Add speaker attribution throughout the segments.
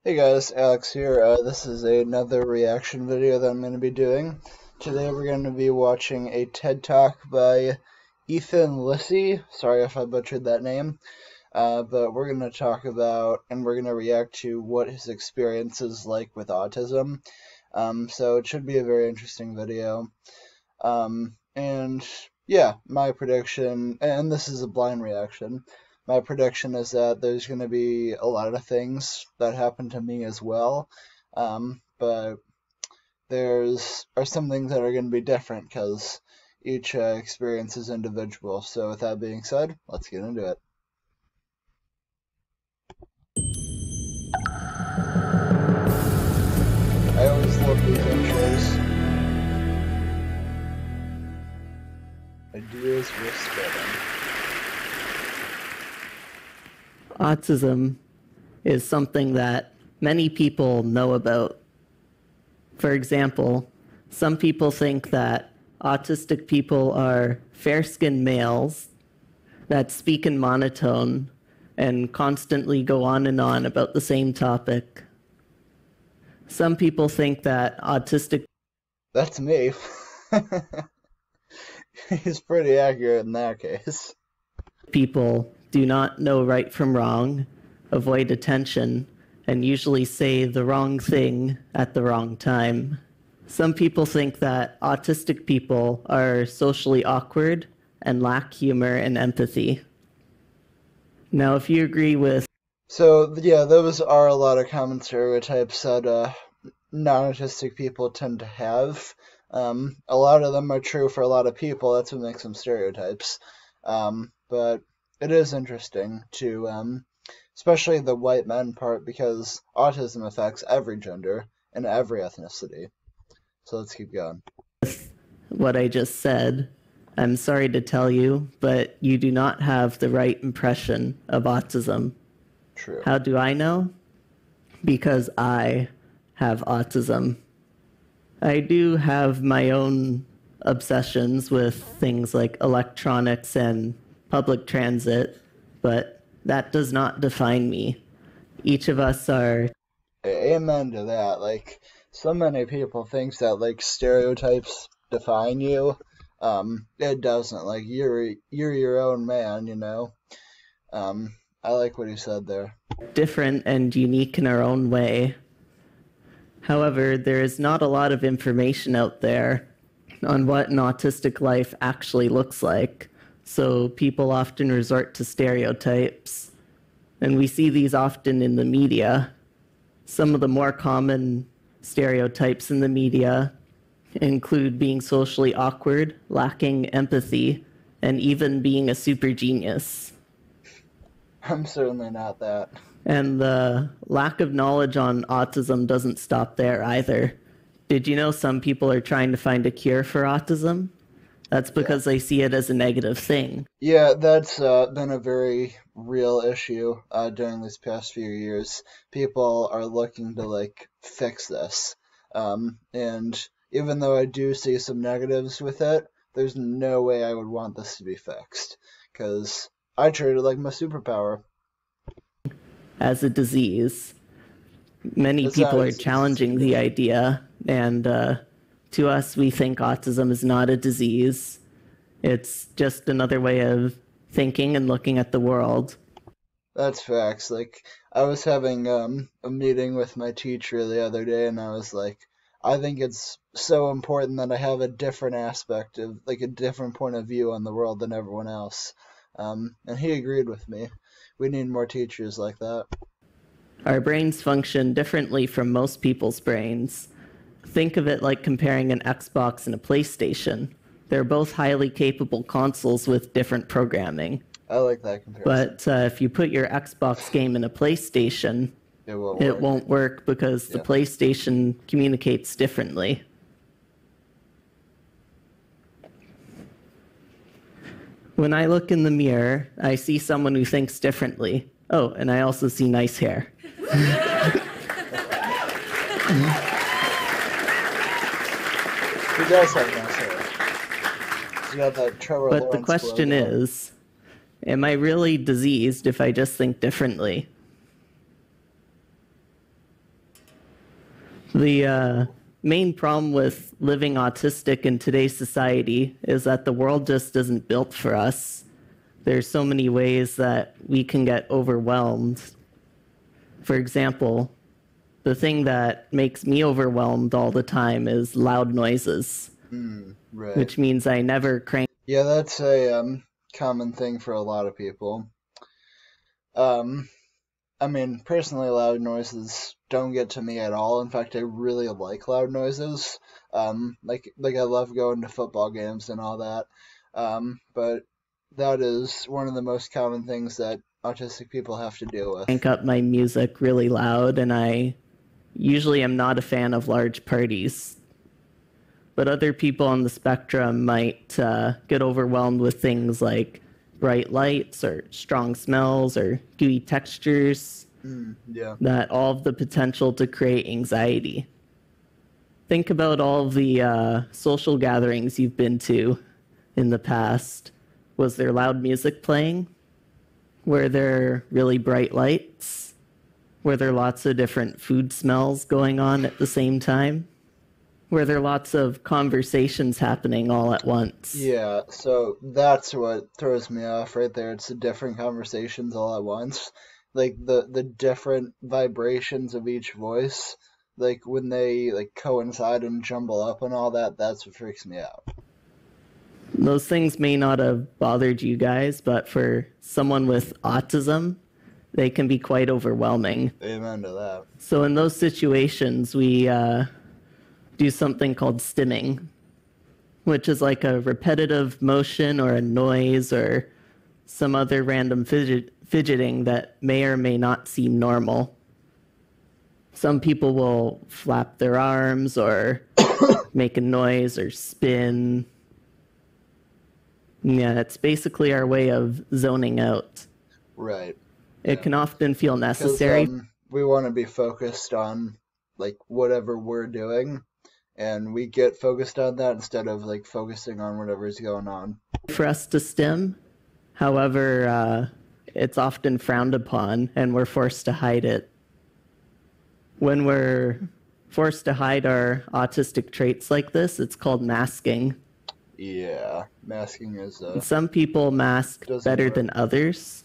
Speaker 1: Hey guys, Alex here. This is another reaction video that I'm going to be doing. Today we're going to be watching a TED Talk by Lisi. Sorry if I butchered that name. But we're going to talk about and we're going to react to what his experience is like with autism. So it should be a very interesting video. And yeah, my prediction, and this is a blind reaction. My prediction is that there's going to be a lot of things that happen to me as well, but are some things that are going to be different because each experience is individual. So with that being said, let's get into it. I always love these intros. Ideas worth spreading.
Speaker 2: Autism is something that many people know about. For example, some people think that autistic people are fair-skinned males that speak in monotone and constantly go on and on about the same topic. Some people think that autistic...
Speaker 1: That's me. He's pretty accurate in that case.
Speaker 2: People do not know right from wrong, avoid attention, and usually say the wrong thing at the wrong time. Some people think that autistic people are socially awkward and lack humor and empathy. Now, if you agree with...
Speaker 1: So, yeah, those are a lot of common stereotypes that non-autistic people tend to have. A lot of them are true for a lot of people. That's what makes them stereotypes. But it is interesting to, especially the white men part, because autism affects every gender and every ethnicity. So let's keep going.
Speaker 2: What I just said, I'm sorry to tell you, but you do not have the right impression of autism.
Speaker 1: True.
Speaker 2: How do I know? Because I have autism. I do have my own obsessions with things like electronics and public transit, but that does not define me. Each of us are...
Speaker 1: Amen to that. Like, so many people think that, like, stereotypes define you. It doesn't. Like, you're your own man, you know? I like what he said there.
Speaker 2: Different and unique in our own way. However, there is not a lot of information out there on what an autistic life actually looks like, so people often resort to stereotypes. And we see these often in the media. Some of the more common stereotypes in the media include being socially awkward, lacking empathy, and even being a super genius.
Speaker 1: I'm certainly not that.
Speaker 2: And the lack of knowledge on autism doesn't stop there either. Did you know some people are trying to find a cure for autism? That's because they see it as a negative thing.
Speaker 1: Yeah, that's been a very real issue during these past few years. People are looking to, like, fix this. And even though I do see some negatives with it, there's no way I would want this to be fixed. Because I treat it like my superpower.
Speaker 2: As a disease. Many people are challenging the idea, and to us, we think autism is not a disease. It's just another way of thinking and looking at the world.
Speaker 1: That's facts. Like, I was having a meeting with my teacher the other day, and I was like, I think it's so important that I have a different aspect of, like, a different point of view on the world than everyone else. And he agreed with me. We need more teachers like that.
Speaker 2: Our brains function differently from most people's brains. Think of it like comparing an Xbox and a PlayStation. They're both highly capable consoles with different programming.
Speaker 1: I like that comparison.
Speaker 2: But if you put your Xbox game in a PlayStation, it won't work because the PlayStation communicates differently. When I look in the mirror, I see someone who thinks differently. Oh, and I also see nice hair.
Speaker 1: He does have nice hair. He's got that Trevor Lawrence.
Speaker 2: But the question is, am I really diseased if I just think differently? The main problem with living autistic in today's society is that the world just isn't built for us. There's so many ways that we can get overwhelmed. For example, the thing that makes me overwhelmed all the time is loud noises,
Speaker 1: Right.
Speaker 2: which means I never crank.
Speaker 1: Yeah, that's a common thing for a lot of people. I mean, personally, loud noises don't get to me at all. In fact, I really like loud noises. Like I love going to football games and all that. But that is one of the most common things that autistic people have to deal with.
Speaker 2: Crank up my music really loud, and I usually am not a fan of large parties. But other people on the spectrum might get overwhelmed with things like bright lights or strong smells or gooey textures that all have the potential to create anxiety. Think about all of the social gatherings you've been to in the past. Was there loud music playing? Were there really bright lights? Were there lots of different food smells going on at the same time? Were there lots of conversations happening all at once?
Speaker 1: Yeah, so that's what throws me off right there. It's the different conversations all at once. Like the different vibrations of each voice, like when they like coincide and jumble up and all that, that's what freaks me out.
Speaker 2: Those things may not have bothered you guys, but for someone with autism, they can be quite overwhelming.
Speaker 1: Amen to that.
Speaker 2: So in those situations, we do something called stimming, which is like a repetitive motion or a noise or some other random fidgeting that may or may not seem normal. Some people will flap their arms or make a noise or spin. Yeah, it's basically our way of zoning out.
Speaker 1: Right.
Speaker 2: It can often feel necessary.
Speaker 1: We want to be focused on like whatever we're doing, and we get focused on that instead of like focusing on whatever's going on.
Speaker 2: For us to stim, however, it's often frowned upon, and we're forced to hide it. When we're forced to hide our autistic traits like this, it's called masking.
Speaker 1: Yeah, masking is.
Speaker 2: Some people mask better than others.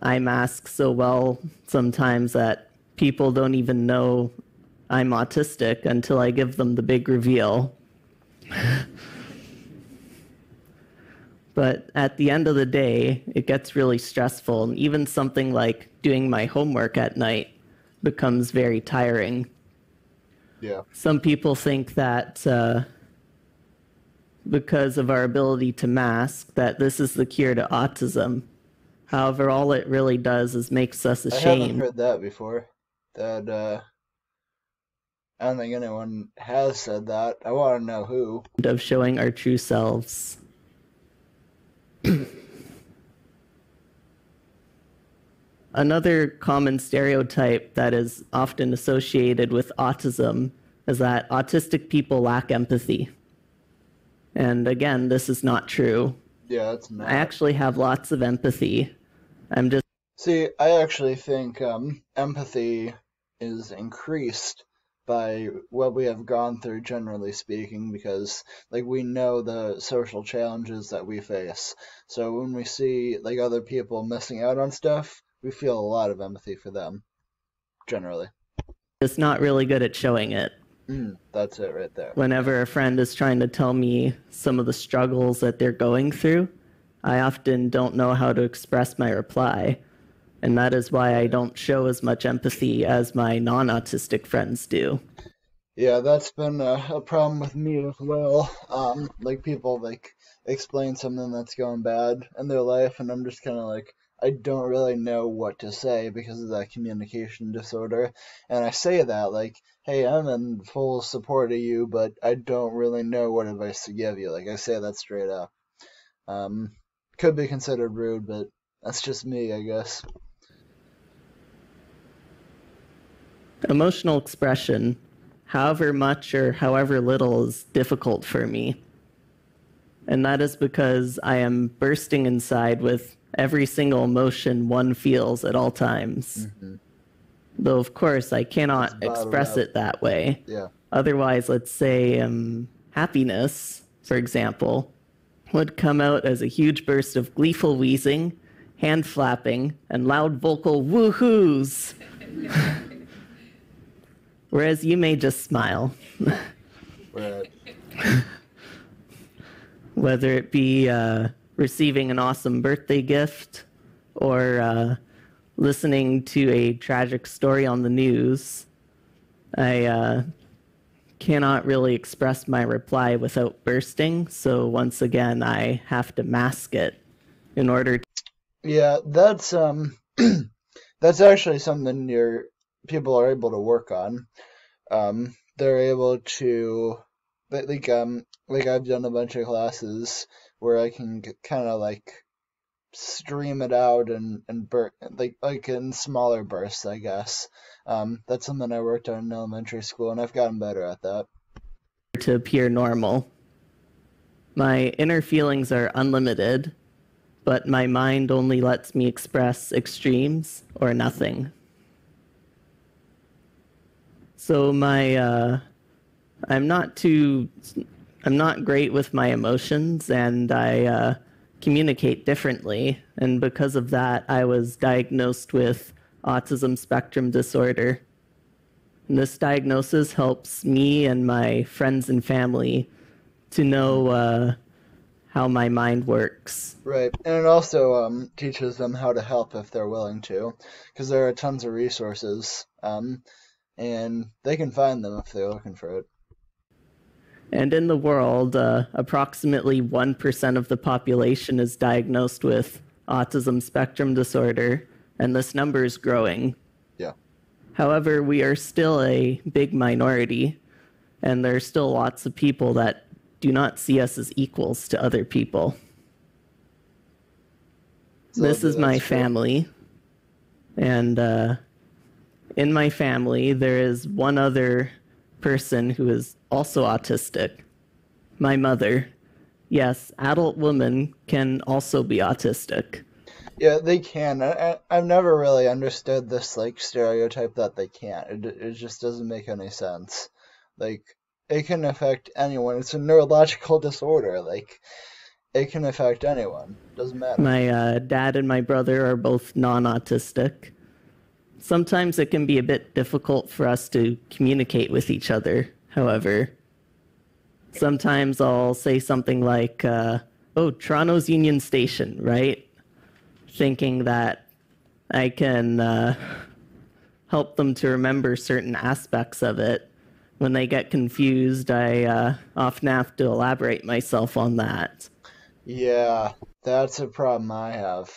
Speaker 2: I mask so well sometimes that people don't even know I'm autistic until I give them the big reveal. But at the end of the day, it gets really stressful, and even something like doing my homework at night becomes very tiring.
Speaker 1: Yeah.
Speaker 2: Some people think that because of our ability to mask, that this is the cure to autism. However, all it really does is makes us ashamed.
Speaker 1: I haven't heard that before. That I don't think anyone has said that. I want to know who.
Speaker 2: Of showing our true selves. Another common stereotype that is often associated with autism is that autistic people lack empathy. And again, this is not true.
Speaker 1: Yeah, it's not.
Speaker 2: I actually have lots of empathy.
Speaker 1: See, I actually think empathy is increased by what we have gone through, generally speaking, because like we know the social challenges that we face. So when we see like other people missing out on stuff, we feel a lot of empathy for them, generally.
Speaker 2: Just not really good at showing it.
Speaker 1: That's it right there.
Speaker 2: Whenever a friend is trying to tell me some of the struggles that they're going through, I often don't know how to express my reply. And that is why I don't show as much empathy as my non-autistic friends do.
Speaker 1: Yeah, that's been a problem with me as well. Like people like explain something that's going bad in their life, and I'm just kind of like, I don't really know what to say because of that communication disorder. And I say that like, hey, I'm in full support of you, but I don't really know what advice to give you. Like I say that straight up. Could be considered rude, but that's just me, I guess.
Speaker 2: Emotional expression, however much or however little, is difficult for me. And that is because I am bursting inside with every single emotion one feels at all times. Though, of course, I cannot
Speaker 1: It's bottled
Speaker 2: express
Speaker 1: up.
Speaker 2: it that way.
Speaker 1: Yeah.
Speaker 2: Otherwise, let's say happiness, for example, would come out as a huge burst of gleeful wheezing, hand flapping, and loud vocal woohoos. Whereas you may just smile.
Speaker 1: Right.
Speaker 2: Whether it be receiving an awesome birthday gift or listening to a tragic story on the news, I cannot really express my reply without bursting, so once again, I have to mask it in order to...
Speaker 1: Yeah, that's that's actually something people are able to work on. They're able to like I've done a bunch of classes where I can kind of like stream it out and like in smaller bursts, I guess. That's something I worked on in elementary school, and I've gotten better at that.
Speaker 2: to appear normal. My inner feelings are unlimited, but my mind only lets me express extremes or nothing. So I'm not great with my emotions, and I communicate differently. And because of that, I was diagnosed with autism spectrum disorder. And this diagnosis helps me and my friends and family to know how my mind works.
Speaker 1: Right, and it also teaches them how to help if they're willing to, because there are tons of resources, and they can find them if they're looking for it.
Speaker 2: And in the world, approximately 1% of the population is diagnosed with autism spectrum disorder, and this number is growing.
Speaker 1: Yeah.
Speaker 2: However, we are still a big minority, and there are still lots of people that do not see us as equals to other people.
Speaker 1: So
Speaker 2: this is my
Speaker 1: that's true.
Speaker 2: family, and in my family, there is one other person who is also autistic. My mother. Yes, adult women can also be autistic.
Speaker 1: Yeah, they can. I've never really understood this like stereotype that they can't. It just doesn't make any sense. Like, it can affect anyone. It's a neurological disorder. Like, it can affect anyone. Doesn't matter.
Speaker 2: My dad and my brother are both non-autistic. Sometimes it can be a bit difficult for us to communicate with each other, however. Sometimes I'll say something like, oh, Toronto's Union Station, right? Thinking that I can help them to remember certain aspects of it. When they get confused, I often have to elaborate myself on that.
Speaker 1: Yeah, that's a problem I have.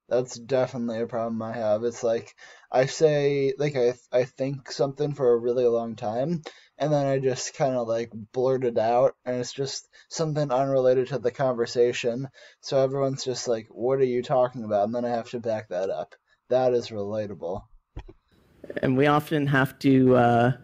Speaker 1: That's definitely a problem I have. It's like I say like I think something for a really long time, and then I just kind of like blurt it out, and it's just something unrelated to the conversation. So everyone's just like, "What are you talking about?" And then I have to back that up. That is relatable.
Speaker 2: And we often have to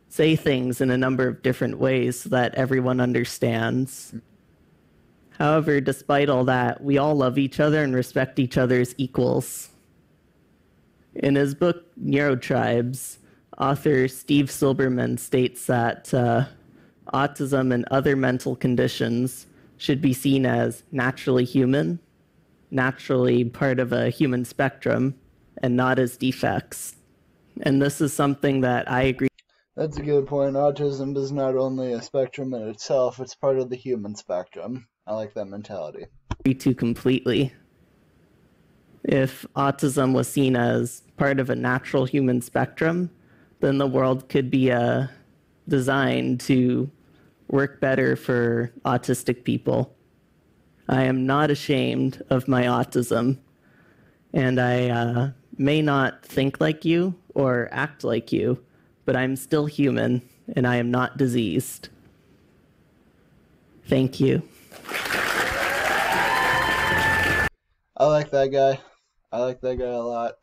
Speaker 2: say things in a number of different ways so that everyone understands. However, despite all that, we all love each other and respect each other as equals. In his book, Neurotribes, author Steve Silberman states that autism and other mental conditions should be seen as naturally human, naturally part of a human spectrum, and not as defects. And this is something that I agree.
Speaker 1: That's a good point. Autism is not only a spectrum in itself, it's part of the human spectrum. I like that mentality.
Speaker 2: To completely. If autism was seen as part of a natural human spectrum, then the world could be designed to work better for autistic people. I am not ashamed of my autism, and I may not think like you or act like you, but I'm still human, and I am not diseased. Thank you.
Speaker 1: I like that guy. I like that guy a lot.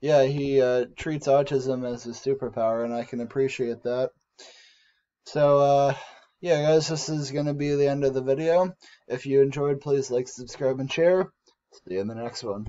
Speaker 1: Yeah, he treats autism as a superpower, and I can appreciate that. So, yeah, guys, this is going to be the end of the video. If you enjoyed, please like, subscribe, and share. See you in the next one.